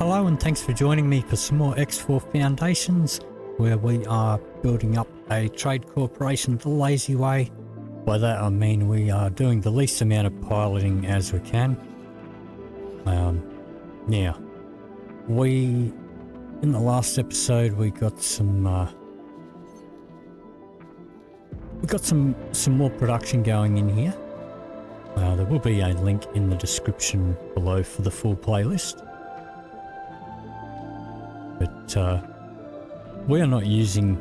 Hello and thanks for joining me for some more X4 Foundations, where we are building up a trade corporation the lazy way. By that I mean we are doing the least amount of piloting as we can. Now, in the last episode we got some more production going in here. There will be a link in the description below for the full playlist. But we are not using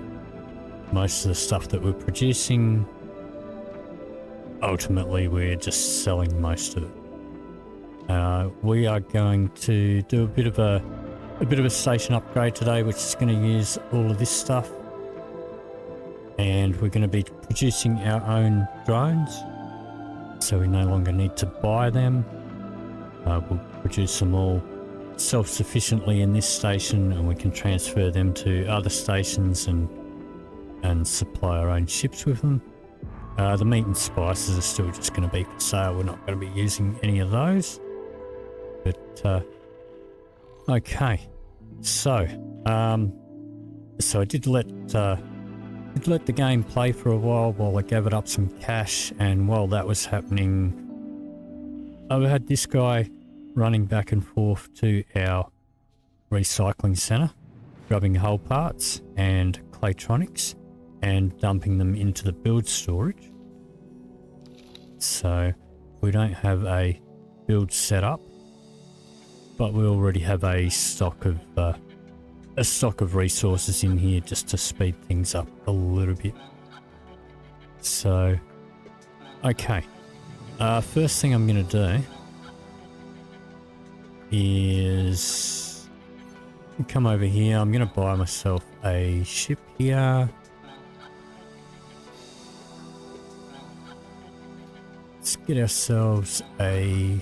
most of the stuff that we're producing. Ultimately, we're just selling most of it. We are going to do a bit of a station upgrade today, which is going to use all of this stuff. And we're going to be producing our own drones, so we no longer need to buy them. We'll produce them all self-sufficiently in this station, and we can transfer them to other stations and supply our own ships with them. The meat and spices are still just going to be for sale. We're not going to be using any of those. But okay, so I did let the game play for a while I gathered up some cash, and while that was happening, I had this guy running back and forth to our recycling center, grabbing hull parts and claytronics and dumping them into the build storage. So we don't have a build set up, but we already have a stock of resources in here just to speed things up a little bit. So okay, first thing I'm going to do is come over here. I'm going to buy myself a ship here. Let's get ourselves a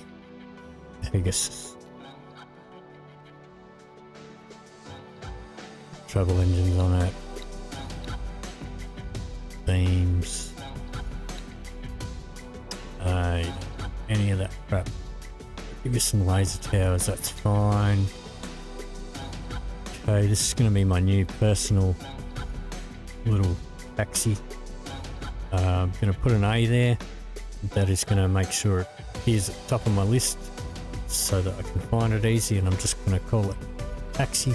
Pegasus. Travel engines on it. Beams. Any of that crap. Give you some laser towers, that's fine. Okay, this is going to be my new personal little taxi. I'm going to put an A there. That is going to make sure it appears at the top of my list so that I can find it easy, and I'm just going to call it taxi.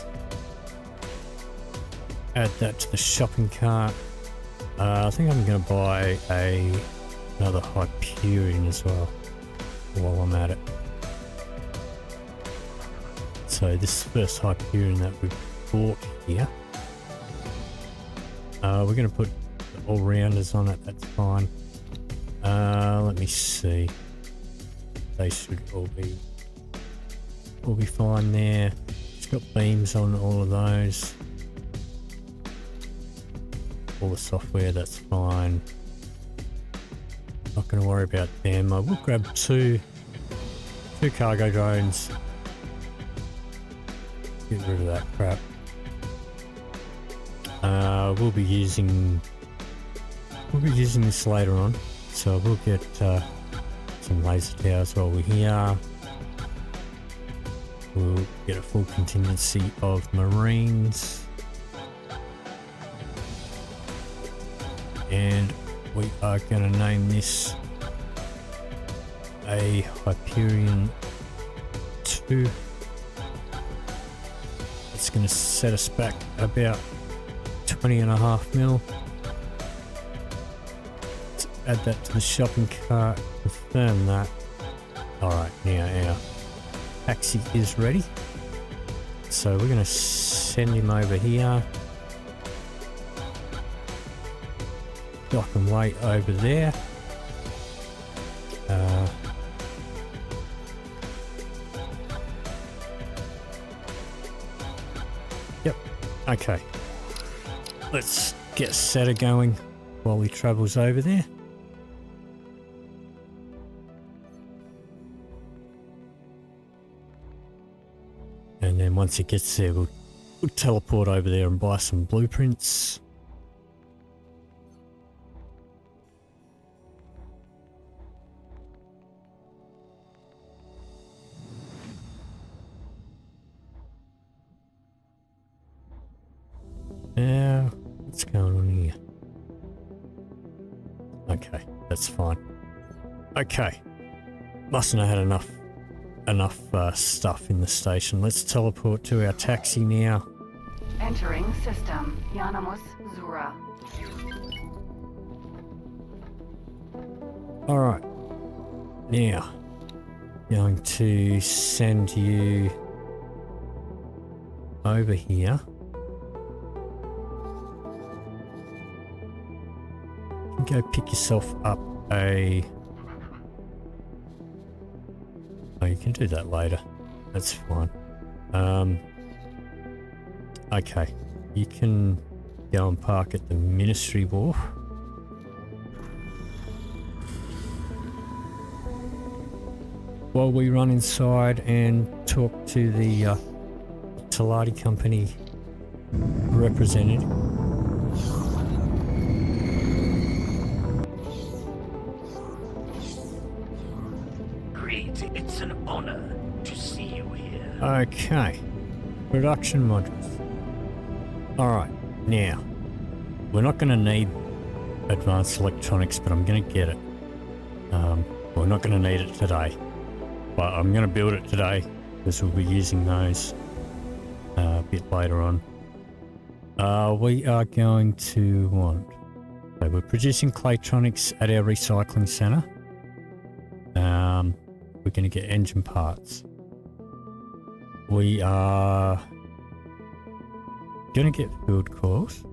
Add that to the shopping cart. I think I'm going to buy another Hyperion as well while I'm at it. So this first Hyperion that we've bought here, we're going to put the all-rounders on it, that's fine. Let me see. They should all be fine there. It's got beams on all of those. All the software, that's fine. Not going to worry about them. I will grab two cargo drones. Get rid of that crap. We'll be using this later on, so we'll get some laser towers while we're here. We'll get a full contingency of Marines, and we are going to name this a Hyperion 2. It's going to set us back about 20.5 mil. Let's add that to the shopping cart, confirm that. Alright, now our taxi is ready. So we're going to send him over here. Dock and wait over there. Yep, okay. Let's get Setter going while he travels over there. And then once he gets there, we'll teleport over there and buy some blueprints. What's going on here? Okay, that's fine. Okay. Mustn't have had enough stuff in the station. Let's teleport to our taxi now. Entering system. Yanamus Zura. Alright. Now, going to send you over here. You can go pick yourself up a... Oh, you can do that later. That's fine. Okay. You can go and park at the Ministry Wharf. While we run inside and talk to the Talati Company representative. Great, it's an honor to see you here. Okay. Production modules. Alright, now, we're not going to need advanced electronics, but I'm going to get it. We're not going to need it today. But I'm going to build it today because we'll be using those a bit later on. We are going to want... So we're producing Claytronics at our recycling centre. We're going to get engine parts. We are going to get field coils.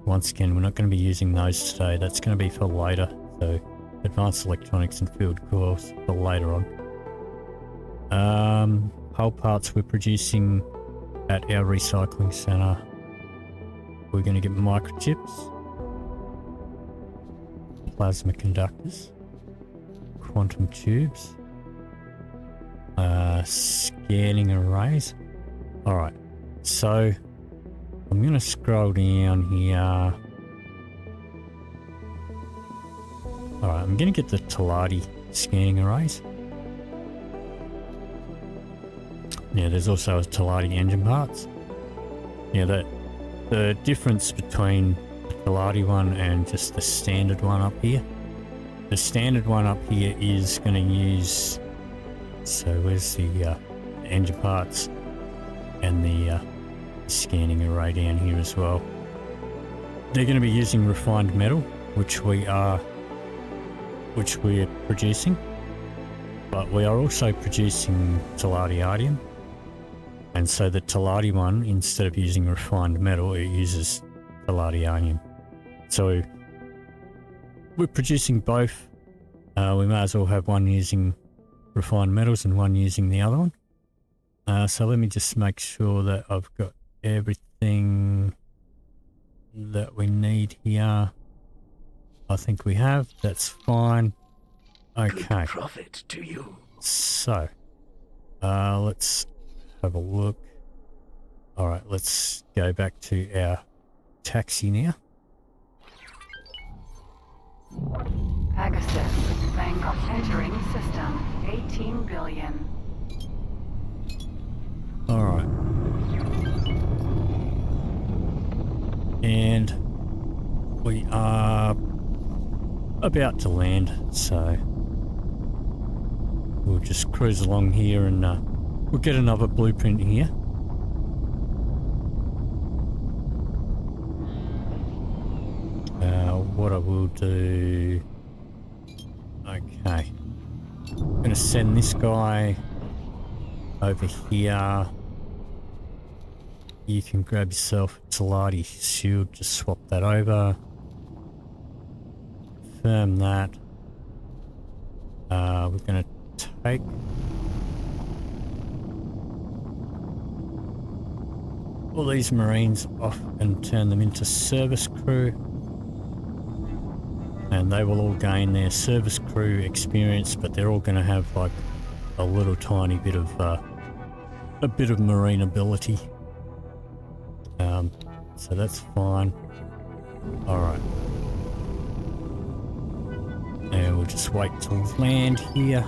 Once again, we're not going to be using those today. That's going to be for later. So advanced electronics and field coils for later on. Hull parts we're producing at our recycling centre. We're going to get microchips, plasma conductors, quantum tubes, scanning arrays. Alright, so I'm going to scroll down here. Alright, I'm going to get the Talati scanning arrays. Now there's also a Talati engine parts. Now the difference between the Talati one and just the standard one up here. The standard one up here is going to use... So where's the engine parts and the scanning array down here as well. They're going to be using refined metal, which we're producing. But we are also producing Talati-Ardium. And so the Talati one, instead of using refined metal, it uses Talati-Ardium. So we're producing both. We may as well have one using refined metals and one using the other one. So let me just make sure that I've got everything that we need here. I think we have. That's fine. Okay. Good profit to you. So, let's have a look. All right, let's go back to our taxi now. Pegasus, bank entering system, 18 billion. All right. And we are about to land, so we'll just cruise along here and we'll get another blueprint here. What I will do... Okay. I'm going to send this guy over here. You can grab yourself a Talati shield, just swap that over. Confirm that. We're going to take... all these Marines off and turn them into service crew. And they will all gain their service crew experience, but they're all going to have like a little tiny bit of marine ability. So that's fine. All right. And we'll just wait till land here.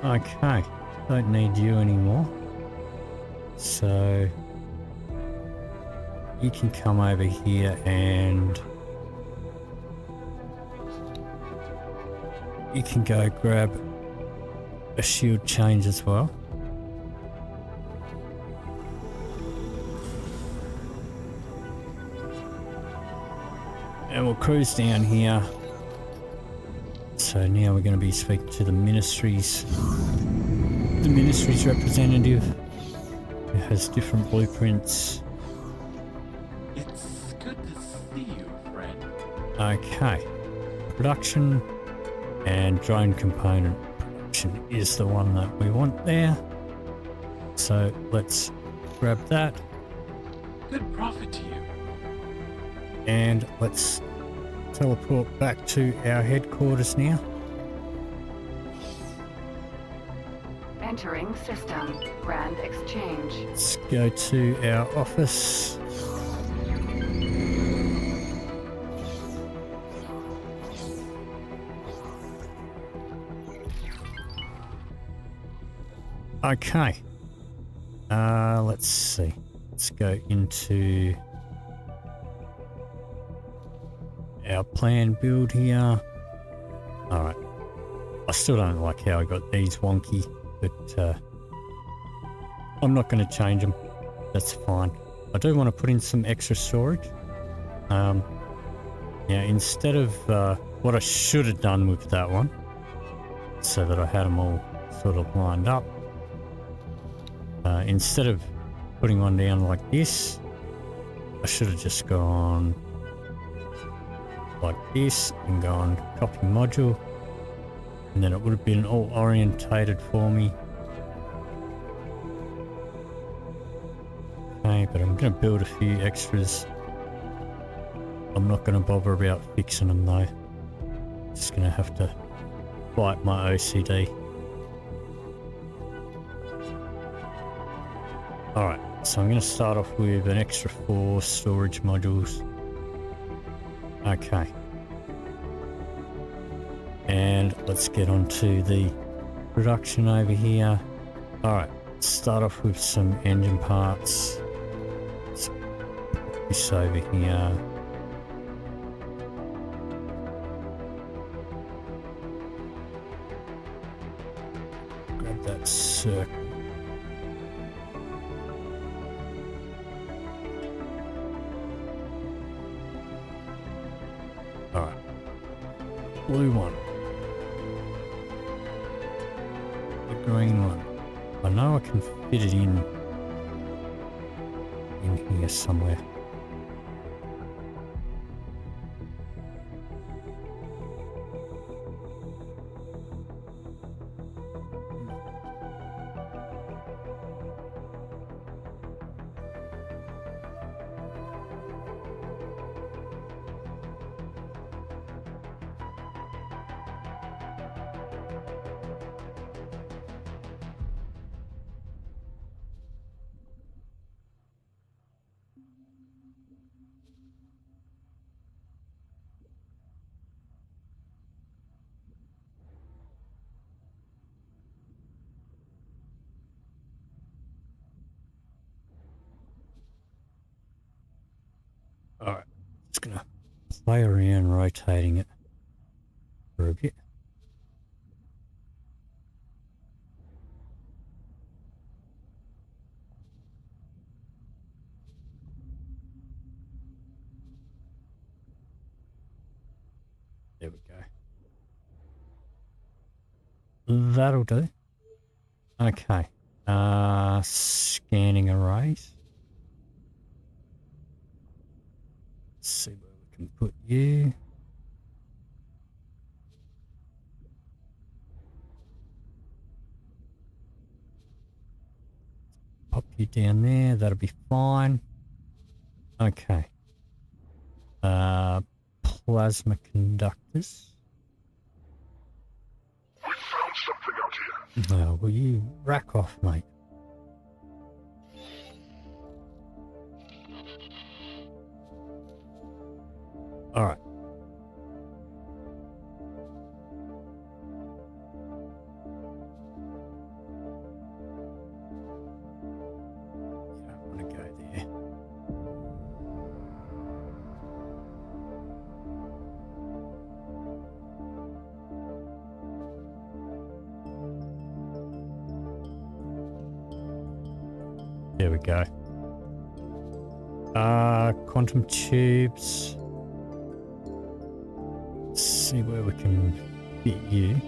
Okay, don't need you anymore. So you can come over here and you can go grab a shield change as well. And we'll cruise down here. So now we're going to be speaking to the ministry's representative, who has different blueprints. It's good to see you, friend. Okay, production and drone component production is the one that we want there. So let's grab that Good profit to you. and let's teleport back to our headquarters now. Entering system. Grand exchange. Let's go to our office. Okay. Let's see. Let's go into our plan build here. Alright. I still don't like how I got these wonky, but I'm not going to change them. That's fine. I do want to put in some extra storage. Now, instead of what I should have done with that one, so that I had them all sort of lined up, instead of putting one down like this, I should have just gone like this and gone copy module, and then it would have been all orientated for me. Okay, but I'm going to build a few extras. I'm not going to bother about fixing them though. Just going to have to fight my OCD. Alright, so I'm going to start off with an extra 4 storage modules. Okay. And let's get on to the production over here. Alright, start off with some engine parts. Let's put this over here. Grab that circle. Alright. Blue one. The green one. I know I can fit it in here somewhere. Alright, just gonna play around rotating it for a bit. There we go. That'll do. Okay. Scanning arrays. Let's see where we can put you. Pop you down there. That'll be fine. Okay. Plasma conductors. I found something out here. Oh, will you rack off, mate? Alright. There we go. Quantum tubes. Let's see where we can fit you.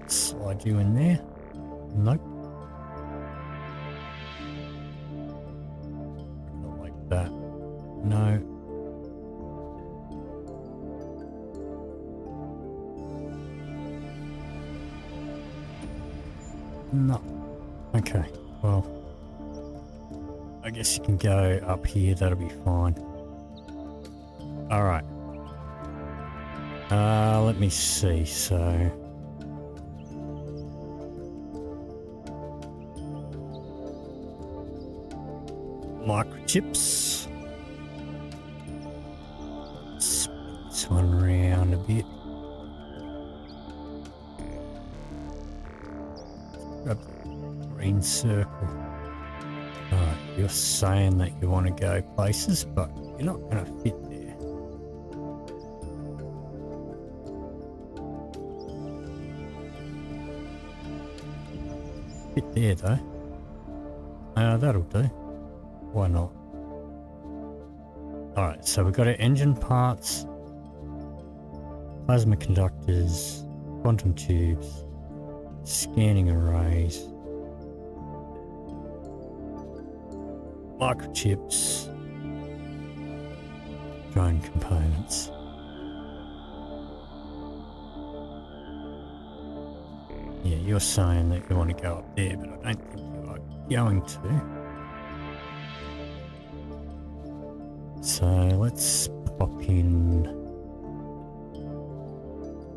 Slide you in there. Nope. Not like that. No. No. Okay. Well, I guess you can go up here. That'll be fine. All right. Let me see. So. Microchips. Spin this one around a bit. Grab the green circle. Alright, you're saying that you want to go places, but you're not going to fit there. Fit there though. That'll do. Why not? Alright, so we've got our engine parts, plasma conductors, quantum tubes, scanning arrays, microchips, drone components. Yeah, you're saying that you want to go up there, but I don't think you are going to. So let's pop in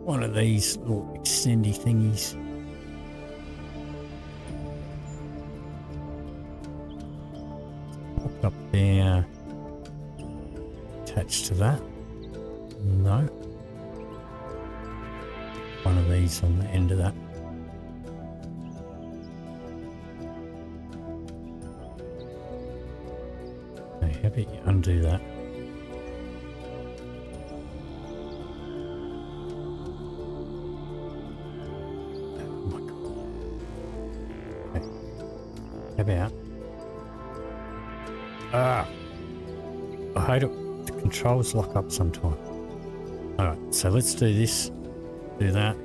one of these little extendy thingies. Pop up there, attached to that. No. One of these on the end of that. How about you undo that? Oh my god. Okay. How about? I hate it. The controls lock up sometime. Alright, so let's do this. Do that.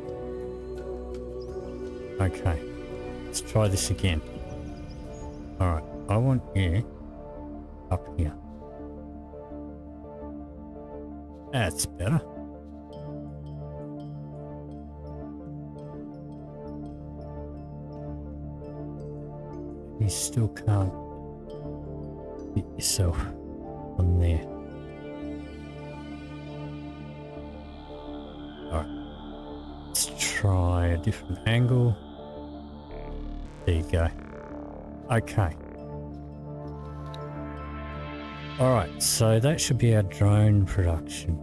Okay. Let's try this again. Alright, I want you up here. That's better. You still can't fit yourself on there. Alright. Let's try a different angle. There you go. Okay. Alright, so that should be our drone production.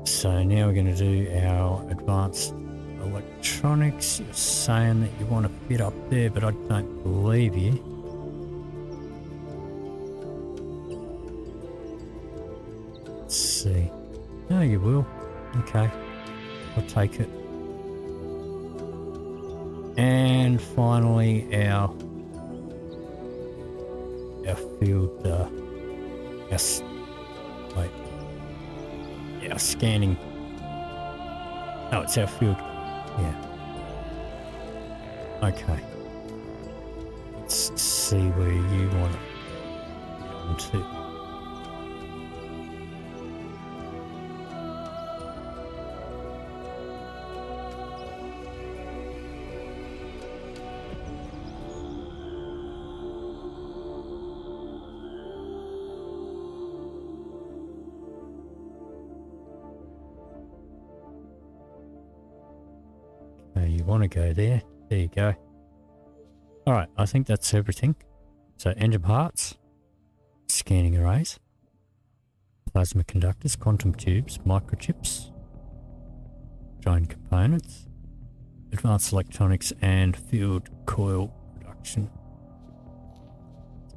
So now we're going to do our advanced electronics. You're saying that you want to fit up there, but I don't believe you. Let's see. No, you will. Okay. I'll take it. And finally our field, our scanning. Oh, it's our field. Yeah. Okay. Let's see where you want to go into. You want to go there. There you go. Alright, I think that's everything. So engine parts, scanning arrays, plasma conductors, quantum tubes, microchips, drone components, advanced electronics and field coil production.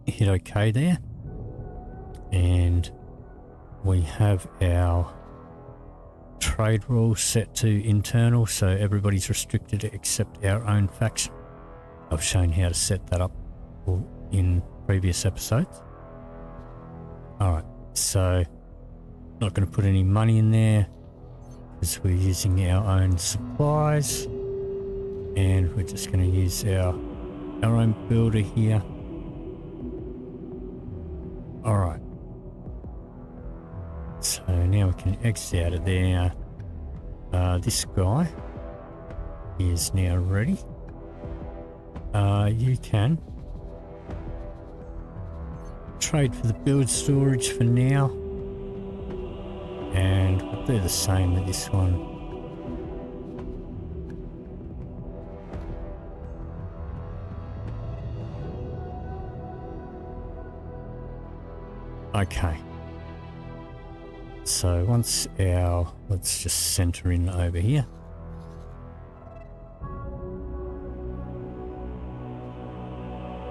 Hit OK there. And we have our trade rules set to internal, so everybody's restricted except our own faction. I've shown how to set that up in previous episodes. Alright, so not going to put any money in there because we're using our own supplies, and we're just going to use our own builder here. Alright, so now we can exit out of there. This guy is now ready. You can trade for the build storage for now, and we'll do the same with this one. Okay, so once let's just center in over here.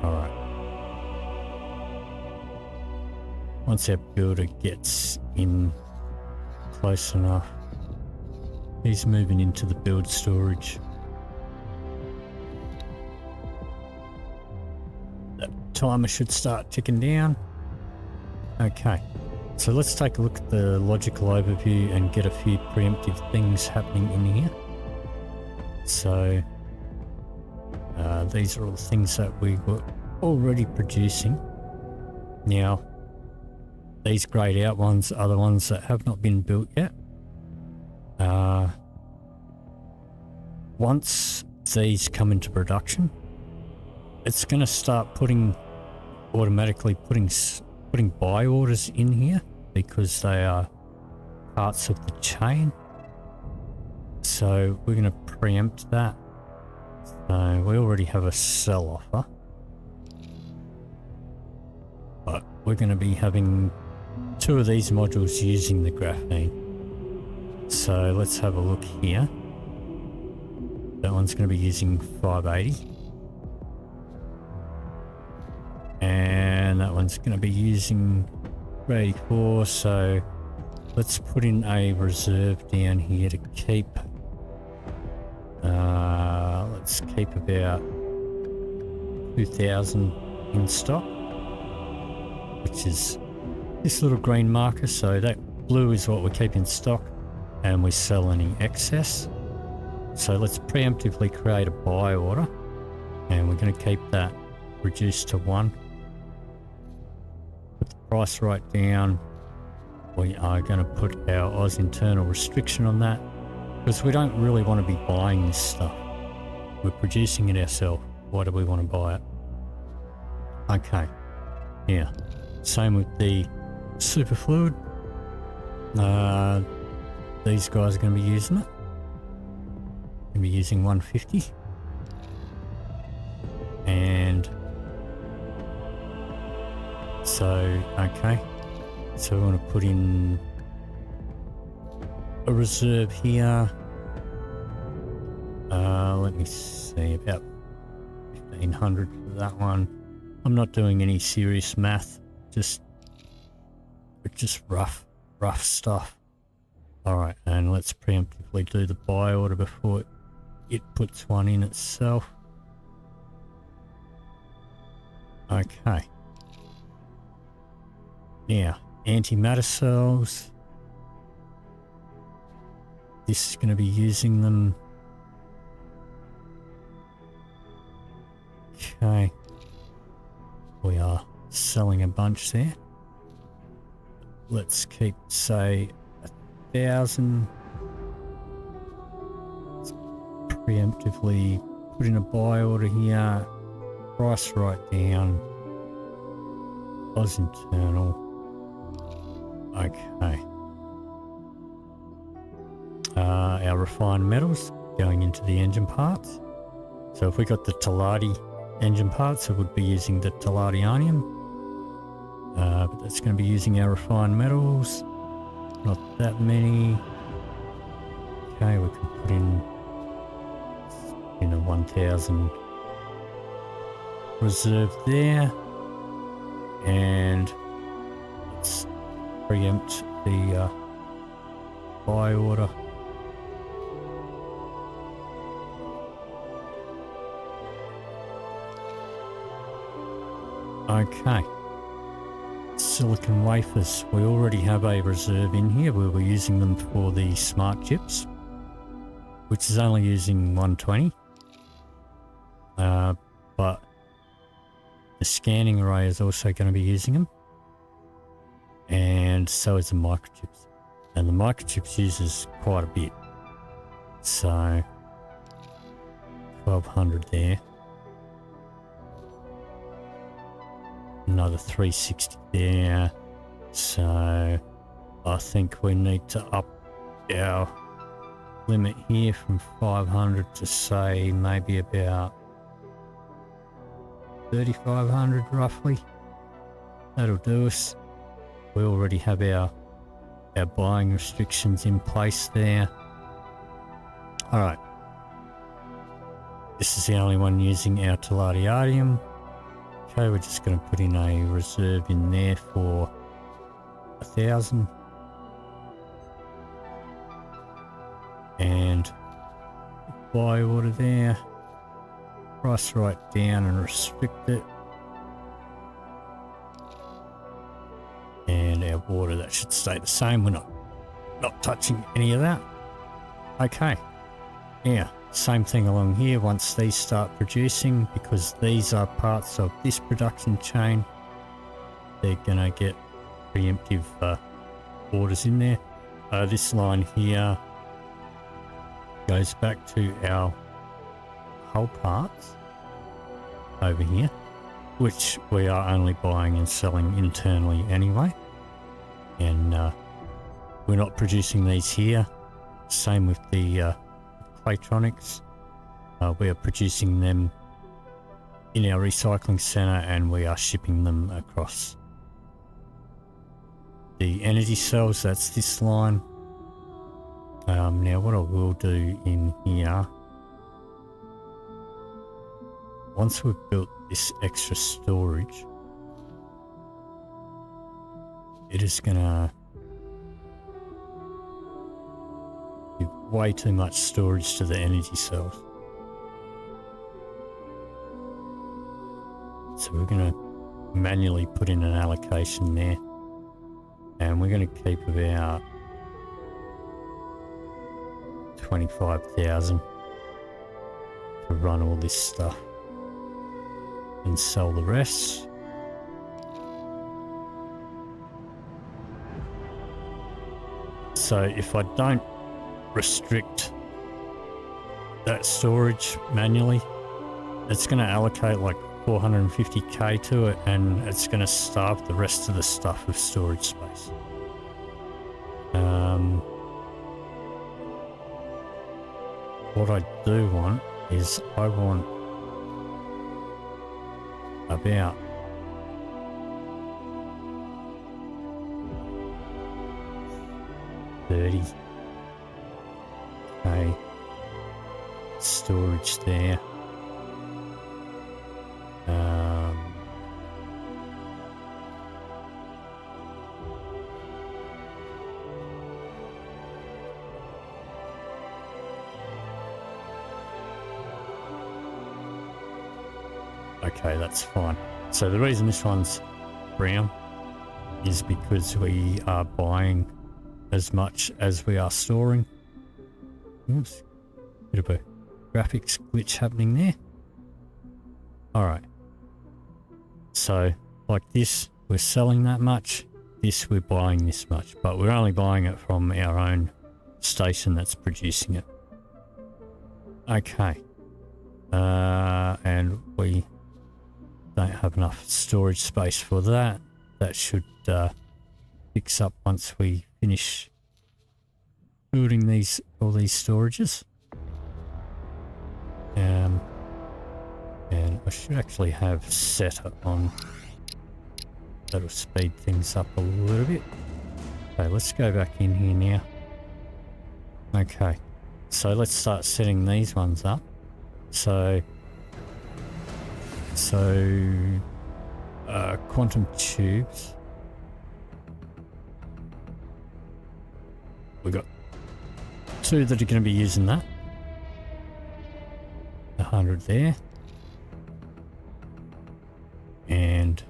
Alright, once our builder gets in close enough, he's moving into the build storage. That timer should start ticking down. Okay, so let's take a look at the logical overview and get a few preemptive things happening in here. So these are all the things that we were already producing. Now, these grayed out ones are the ones that have not been built yet. Once these come into production, it's going to start automatically putting buy orders in here because they are parts of the chain. So we're going to preempt that. So we already have a sell offer, but we're going to be having 2 of these modules using the graphene. So let's have a look here. That one's going to be using 580. And that one's going to be using 84. So let's put in a reserve down here to keep. Let's keep about 2,000 in stock, which is this little green marker. So that blue is what we keep in stock, and we sell any excess. So let's preemptively create a buy order, and we're going to keep that reduced to 1. Put the price right down. We are going to put our Oz internal restriction on that because we don't really want to be buying this stuff. We're producing it ourselves. Why do we want to buy it? Okay. Yeah. Same with the superfluid. These guys are going to be using it. Going to be using 150. And so, okay. So we want to put in a reserve here. Let me see, about 1,500 for that one. I'm not doing any serious math, just rough stuff. Alright, and let's preemptively do the buy order before it puts one in itself. Okay. Now, antimatter cells. This is going to be using them. Okay. We are selling a bunch there. Let's keep, say, 1,000. Let's preemptively put in a buy order here. Price right down. Oz internal. Okay. Our refined metals going into the engine parts. So if we got the Talati engine parts, it would be using the Talatianium. But that's going to be using our refined metals. Not that many. Okay, we can put in a 1,000 reserve there. And let's preempt the buy order Okay. Silicon wafers. We already have a reserve in here. We were using them for the smart chips, which is only using 120. But the scanning array is also going to be using them. And so is the microchips. And the microchips uses quite a bit. So 1200 there. Another 360 there. So I think we need to up our limit here from 500 to say maybe about 3500 roughly. That'll do us. We already have our buying restrictions in place there. Alright. This is the only one using our Tellurium. Okay, we're just going to put in a reserve in there for 1000. And buy order there. Price right down and restrict it. And our water, that should stay the same. We're not touching any of that. Okay. Yeah, same thing along here once these start producing, because these are parts of this production chain. They're gonna get preemptive orders in there. This line here goes back to our hull parts over here, which we are only buying and selling internally anyway. And we're not producing these here. Same with the Claytronics. We are producing them in our recycling center and we are shipping them across. The energy cells, that's this line. Now what I will do in here, once we've built this extra storage, it is gonna give way too much storage to the energy cells. So we're gonna manually put in an allocation there, and we're gonna keep about 25,000 to run all this stuff and sell the rest. So if I don't restrict that storage manually, it's going to allocate like 450k to it, and it's going to starve the rest of the stuff of storage space. What I do want is I want about 30k storage there. Okay, that's fine. So the reason this one's brown is because we are buying as much as we are storing. Oops, bit of a graphics glitch happening there. Alright. So, like this, we're selling that much. This, we're buying this much. But we're only buying it from our own station that's producing it. Okay. And we don't have enough storage space for that. That should fix up once we finish building all these storages. And I should actually have set it on. That'll speed things up a little bit. Okay, let's go back in here now. Okay, so let's start setting these ones up. So quantum tubes. We got 2 that are going to be using that. 100 there. And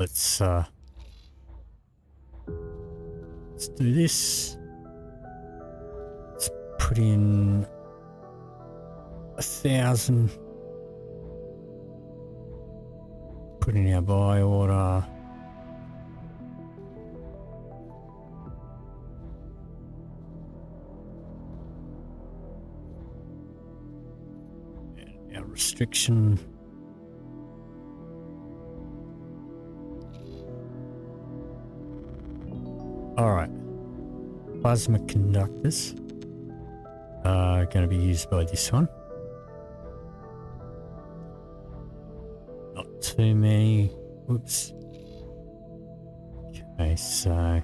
let's do this. Let's put in 1,000. Put in our buy order. And our restriction. Alright. Plasma conductors are going to be used by this one. Not too many. Whoops. Okay, so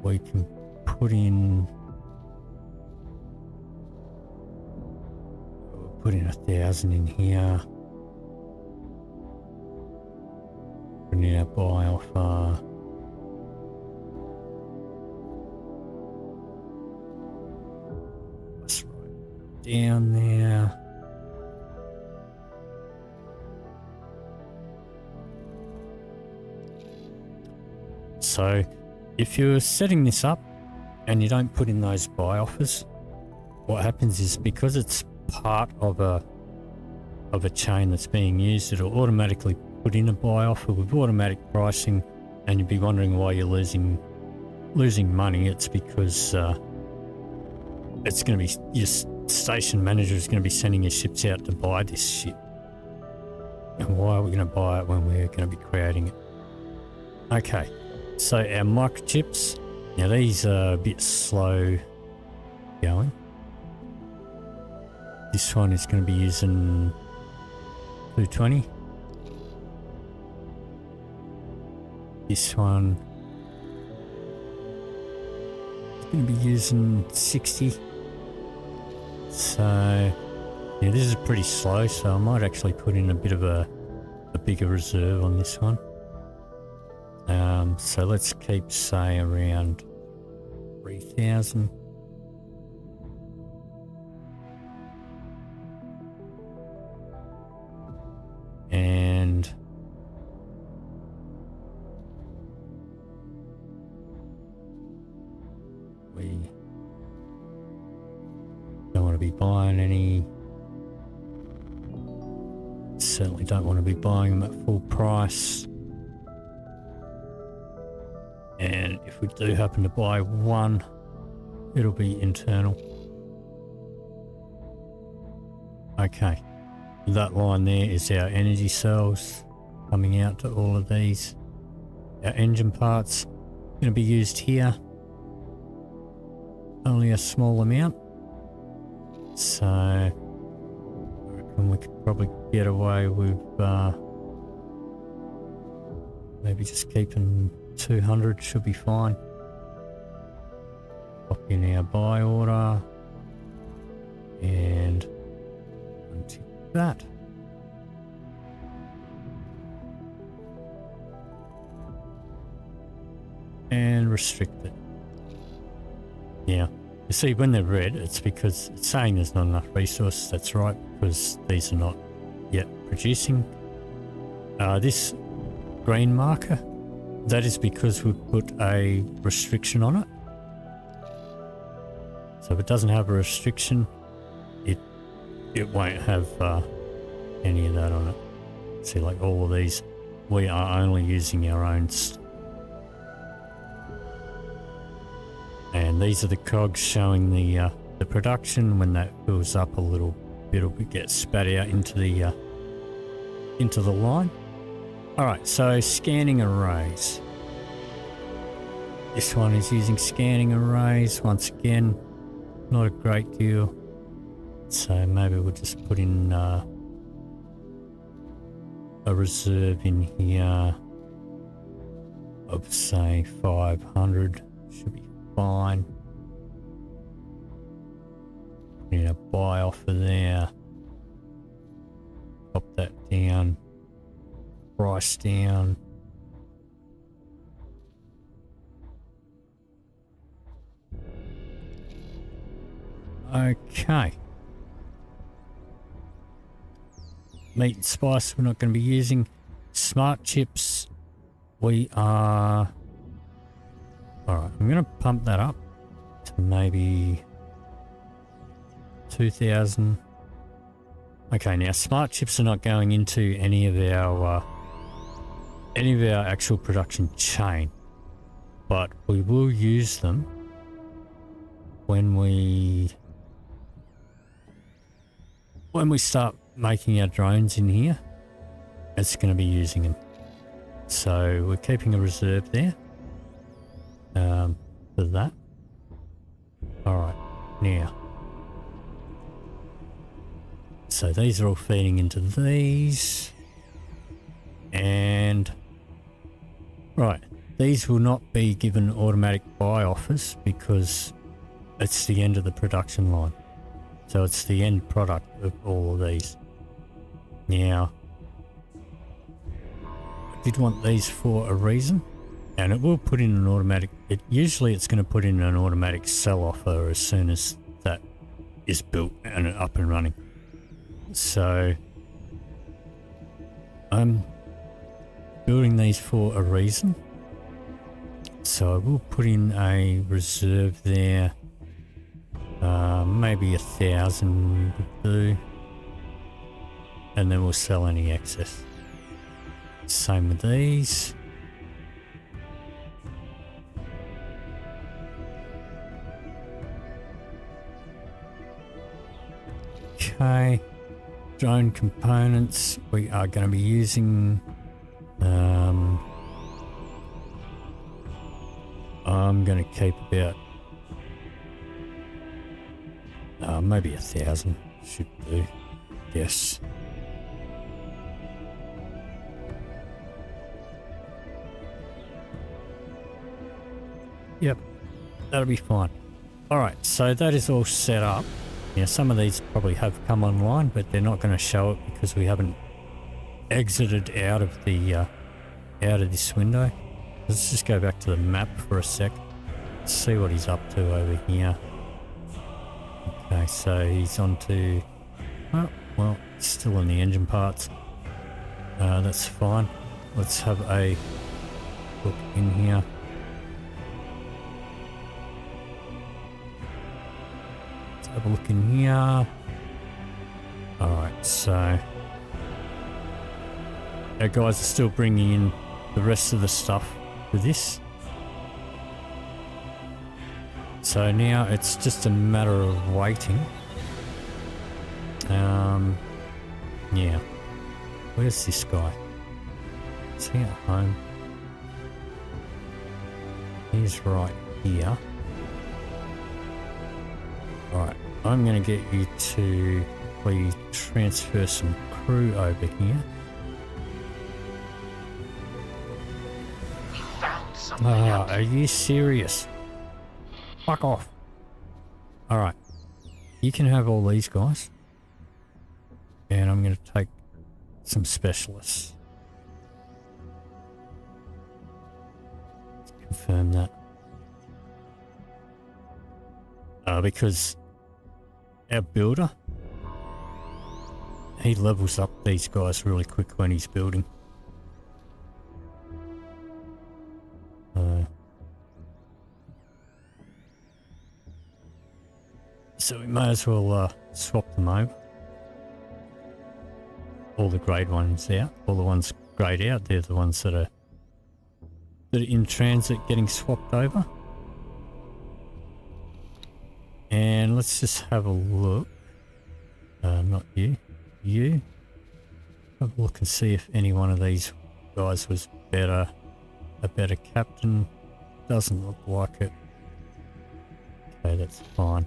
we can put in 1,000 in here. Put in our buy offer. That's right down there. So if you're setting this up and you don't put in those buy offers, what happens is, because it's part of a chain that's being used, it'll automatically put in a buy offer with automatic pricing, and you'll be wondering why you're losing money. It's because it's going to be, your station manager is going to be sending your ships out to buy this shit. And why are we going to buy it when we're going to be creating it? Okay. So our microchips, now these are a bit slow going. This one is going to be using 220. This one is going to be using 60. So yeah, this is pretty slow, so I might actually put in a bit of a bigger reserve on this one. So let's keep, say, around 3,000. And we don't want to be buying any. Certainly don't want to be buying them at full price. And if we do happen to buy one, it'll be internal. Okay, that line there is our energy cells coming out to all of these. Our engine parts going to be used here. Only a small amount. So I reckon we could probably get away with maybe just keeping 200 should be fine. Pop in our buy order and untick that. And restrict it. Yeah, you see when they're red, it's because it's saying there's not enough resource. That's right, because these are not yet producing. This green marker, that is because we've put a restriction on it. So if it doesn't have a restriction, it won't have any of that on it. See, like all of these, we are only using our own and these are the cogs showing the production. When that fills up a little bit, it'll get spat out into the line. Alright, so scanning arrays. This one is using scanning arrays. Once again, not a great deal. So maybe we'll just put in a reserve in here of, say, 500. Should be fine. Put in a buy offer there. Pop that down. Price down. Okay. Meat and spice we're not going to be using. Smart chips we are... Alright, I'm going to pump that up to maybe 2,000. Okay, now smart chips are not going into any of our actual production chain, but we will use them when we start making our drones in here. It's going to be using them, so we're keeping a reserve there for that. All right, now, so these are all feeding into these, and right, these will not be given automatic buy offers because it's the end of the production line. So it's the end product of all of these. Now, I did want these for a reason, and it will put in an automatic, usually it's going to put in an automatic sell offer as soon as that is built and up and running. So I'm building these for a reason. So I will put in a reserve there. Maybe 1,000 would do, and then we'll sell any excess. Same with these. Okay, drone components we are going to be using. I'm going to keep about maybe 1,000 should do. Yes. Yep, that'll be fine. All right, so that is all set up. Now, some of these probably have come online, but they're not going to show it because we haven't exited out of this window. Let's just go back to the map for a sec. See what he's up to over here. Okay, so he's on to... Oh, well, still in the engine parts. That's fine. Let's have a look in here. Let's have a look in here. Alright, so... our guys are still bringing in the rest of the stuff for this. So now it's just a matter of waiting. Yeah. Where's this guy? Is he at home? He's right here. Alright, I'm going to get you to please transfer some crew over here. Are you serious? Fuck off. Alright. You can have all these guys. And I'm going to take some specialists. Let's confirm that. Because our builder, he levels up these guys really quick when he's building. So we may as well swap them over. All the grade ones out. All the ones grayed out, they're the ones that are in transit getting swapped over. And let's just have a look. Not you. You. Have a look and see if any one of these guys was a better captain. Doesn't look like it. Okay, that's fine.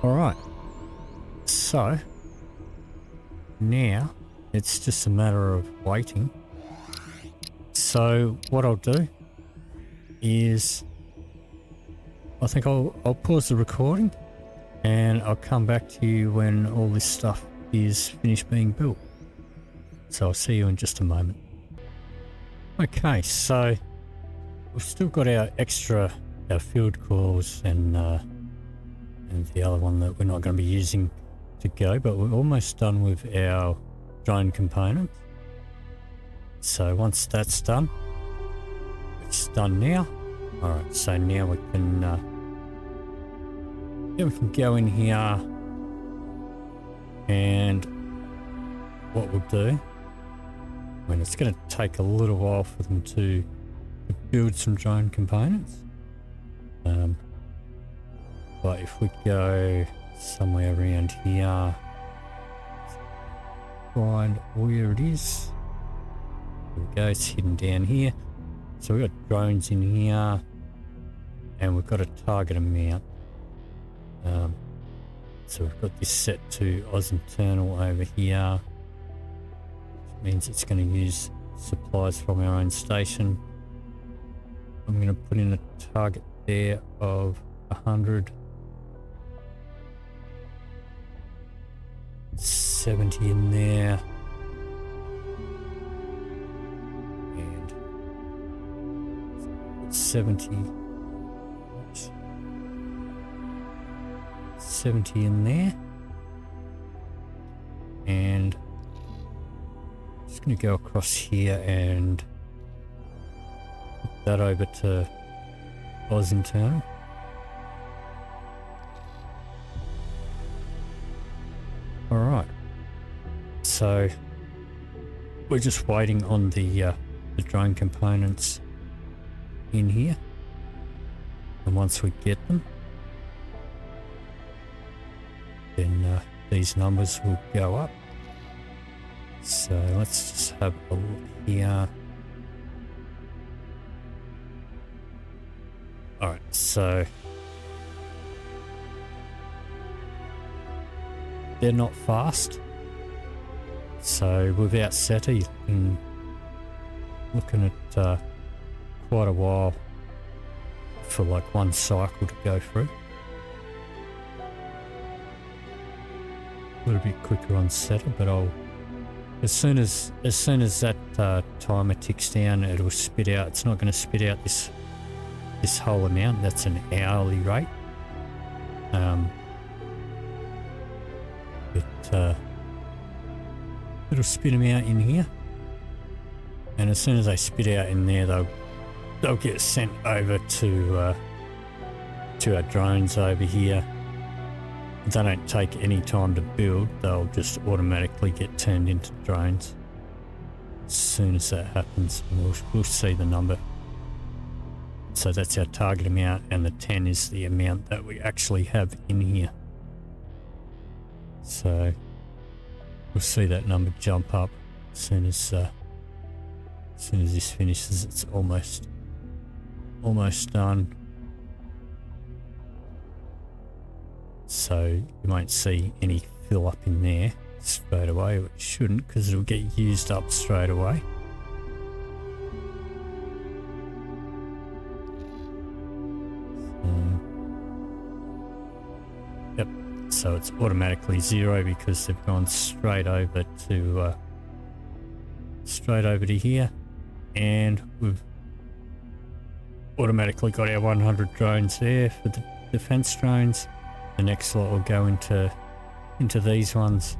Alright, so now it's just a matter of waiting. So what I'll do is I think I'll pause the recording and I'll come back to you when all this stuff is finished being built. So I'll see you in just a moment. Okay, so we've still got our field cores and the other one that we're not going to be using to go, but we're almost done with our drone component. So once that's done, which is done now. All right, so now we can go in here, and what we'll do, I mean, it's going to take a little while for them to build some drone components. But if we go somewhere around here, find where it is. There we go, it's hidden down here. So we've got drones in here, and we've got a target amount. So we've got this set to Oz internal over here, which means it's going to use supplies from our own station. I'm going to put in a target there of 100. 70 in there. And 70 in there. And just going to go across here and put that over to Oz internal. Alright, so we're just waiting on the drone components in here, and once we get them, then these numbers will go up. So let's just have a look here. Alright, so they're not fast, so without SETA you can looking at quite a while for like one cycle to go through. A little bit quicker on SETA, but I'll as soon as that timer ticks down, it'll spit out. It's not going to spit out this whole amount. That's an hourly rate. It'll spit them out in here, and as soon as they spit out in there, they'll get sent over to our drones over here. They don't take any time to build, they'll just automatically get turned into drones as soon as that happens, and we'll see the number. So that's our target amount, and the 10 is the amount that we actually have in here. So we'll see that number jump up as soon as this finishes. It's almost done. So you won't see any fill up in there straight away, or it shouldn't, because it'll get used up straight away. Yep, so it's automatically 0 because they've gone straight over to here, and we've automatically got our 100 drones there for the defense drones. The next lot will go into these ones,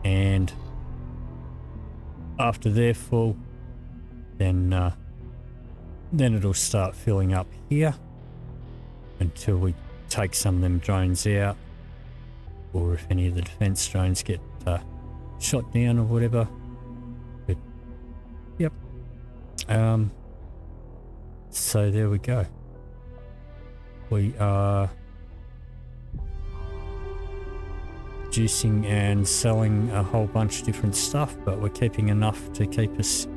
and after they're full, then it'll start filling up here until we take some of them drones out, or if any of the defense drones get shot down or whatever. But yep, so there we go. We are producing and selling a whole bunch of different stuff, but we're keeping enough to keep us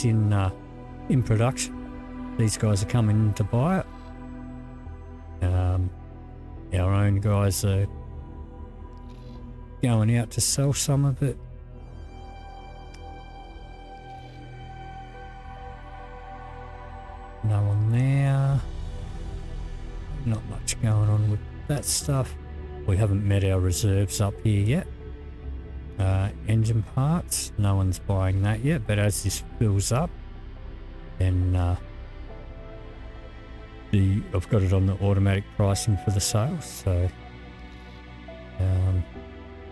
in production. These guys are coming to buy it. Our own guys are going out to sell some of it. No one there. Not much going on with that stuff. We haven't met our reserves up here yet. Engine parts, no one's buying that yet, but as this fills up, then I've got it on the automatic pricing for the sales. So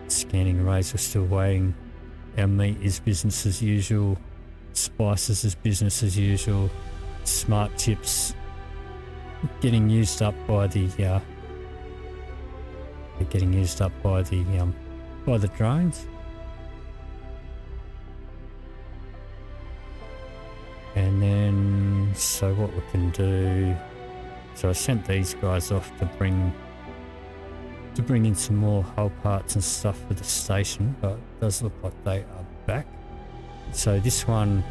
scanning arrays, we're still waiting Our meat is business as usual. Spices is business as usual. Smart chips getting used up by the drones. And then, so what we can do, so I sent these guys off to bring in some more hull parts and stuff for the station, but it does look like they are back. So this one,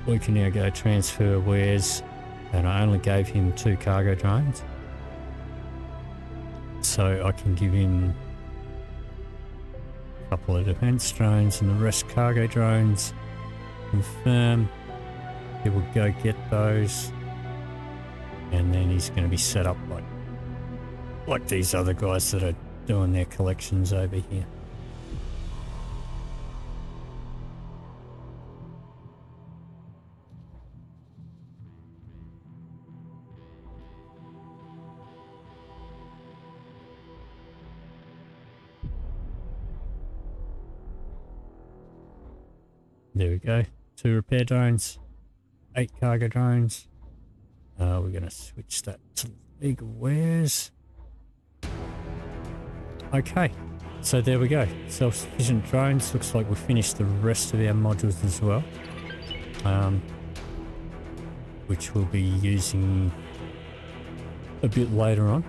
we can now go transfer wares, and I only gave him 2 cargo drones. So I can give him a couple of defense drones and the rest cargo drones. Confirm. He will go get those, and then he's going to be set up like these other guys that are doing their collections over here. There we go. 2 repair drones, 8 cargo drones. We're going to switch that to legal wares. Okay, so there we go. Self-sufficient drones. Looks like we've finished the rest of our modules as well, which we'll be using a bit later on.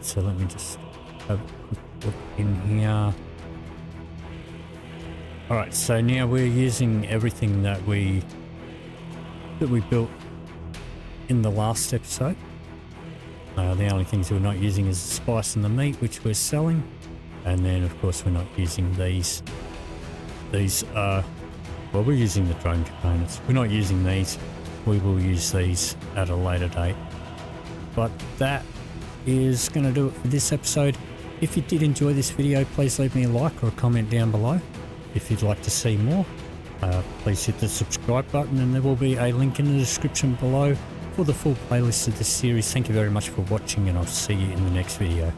So let me just have a quick look in here. Alright, so now we're using everything that we built in the last episode. The only things we're not using is the spice and the meat, which we're selling. And then of course we're not using these well, we're using the drone components. We're not using these. We will use these at a later date. But that is going to do it for this episode. If you did enjoy this video, please leave me a like or a comment down below. If you'd like to see more, please hit the subscribe button, and there will be a link in the description below for the full playlist of this series. Thank you very much for watching, and I'll see you in the next video.